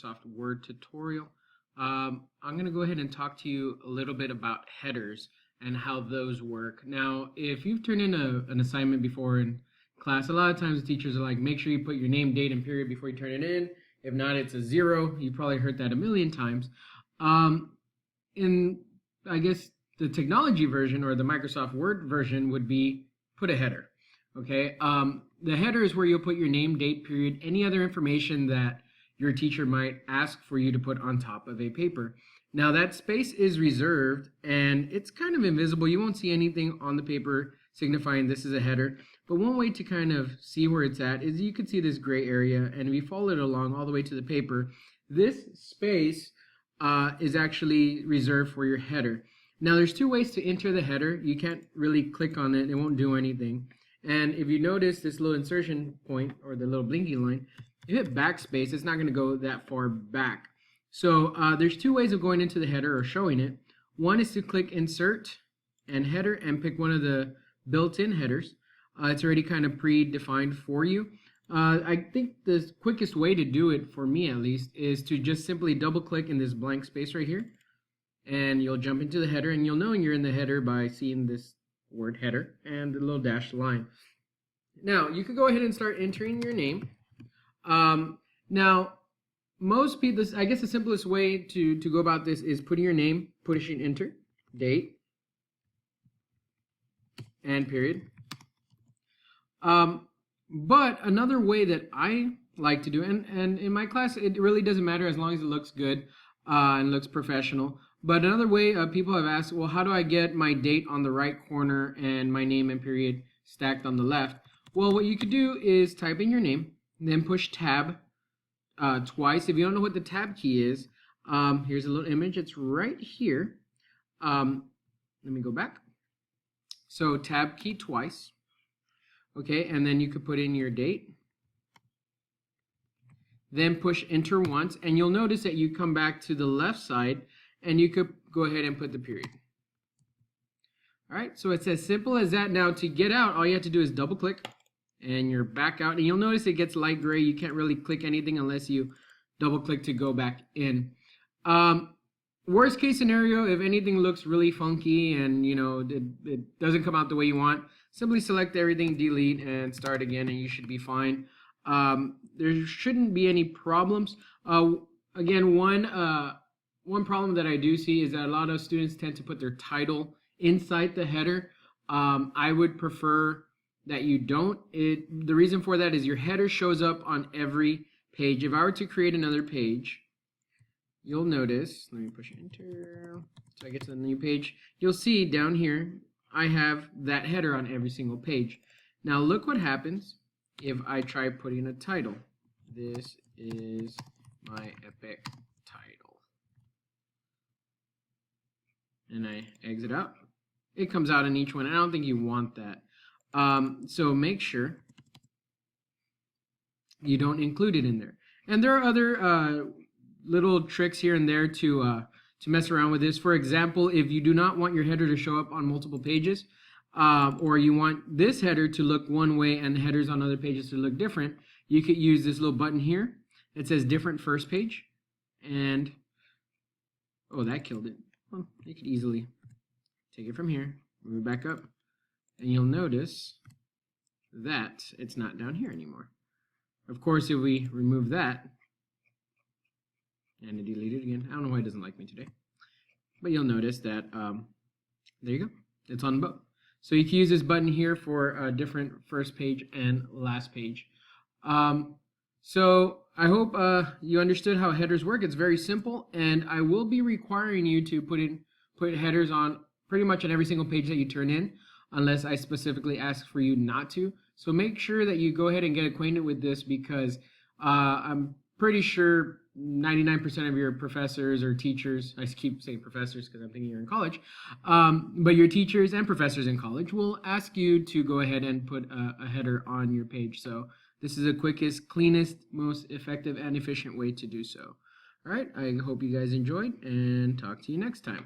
Microsoft Word tutorial. I'm going to go ahead and talk to you a little bit about headers and how those work. Now, if you've turned in an assignment before in class, a lot of times teachers are like, make sure you put your name, date, and period before you turn it in. If not, it's a 0. You've probably heard that a million times. In, I guess, the technology version or the Microsoft Word version would be put a header. Okay, the header is where you'll put your name, date, period, any other information that your teacher might ask for you to put on top of a paper. Now that space is reserved and it's kind of invisible. You won't see anything on the paper signifying this is a header. But one way to kind of see where it's at is you can see this gray area, and if you follow it along all the way to the paper, this space is actually reserved for your header. Now there's two ways to enter the header. You can't really click on it, it won't do anything. And if you notice this little insertion point or the little blinking line, if you hit backspace, it's not going to go that far back. So there's two ways of going into the header or showing it. One is to click Insert and Header and pick one of the built-in headers. It's already kind of predefined for you. I think the quickest way to do it, for me at least, is to just simply double-click in this blank space right here, and you'll jump into the header, and you'll know you're in the header by seeing this word header and the little dashed line. Now you could go ahead and start entering your name. Now most people, I guess the simplest way to go about this is putting your name, pushing enter, date, and period. But another way that I like to do, and in my class it really doesn't matter as long as it looks good and looks professional. But another way people have asked, well, how do I get my date on the right corner and my name and period stacked on the left? Well, what you could do is type in your name, then push tab twice. If you don't know what the tab key is, here's a little image. It's right here. Let me go back. So tab key twice. Okay, and then you could put in your date. Then push enter once, and you'll notice that you come back to the left side, and you could go ahead and put the period. All right, so it's as simple as that. Now to get out, all you have to do is double click, and you're back out, and you'll notice it gets light gray. You can't really click anything unless you double click to go back in. Worst case scenario, if anything looks really funky and it doesn't come out the way you want, simply select everything, delete, and start again, and you should be fine. There shouldn't be any problems. Again, one problem that I do see is that a lot of students tend to put their title inside the header. I would prefer that you don't. The reason for that is your header shows up on every page. If I were to create another page, you'll notice, let me push enter so I get to the new page, you'll see down here I have that header on every single page. Now look what happens if I try putting a title. This is my epic title. And I exit out. It comes out in each one. I don't think you want that. So make sure you don't include it in there. And there are other little tricks here and there to mess around with this. For example, if you do not want your header to show up on multiple pages, or you want this header to look one way and the headers on other pages to look different, you could use this little button here that says different first page, and oh, that killed it. Well, you could easily take it from here, move it back up, and you'll notice that it's not down here anymore. Of course, if we remove that and delete it again, I don't know why it doesn't like me today, but you'll notice that there you go, it's on both. So you can use this button here for a different first page and last page. So I hope you understood how headers work. It's very simple, and I will be requiring you to put headers on pretty much on every single page that you turn in, unless I specifically ask for you not to. So make sure that you go ahead and get acquainted with this, because I'm pretty sure 99% of your professors or teachers, I keep saying professors because I'm thinking you're in college, but your teachers and professors in college will ask you to go ahead and put a header on your page. So this is the quickest, cleanest, most effective and efficient way to do so. All right, I hope you guys enjoyed, and talk to you next time.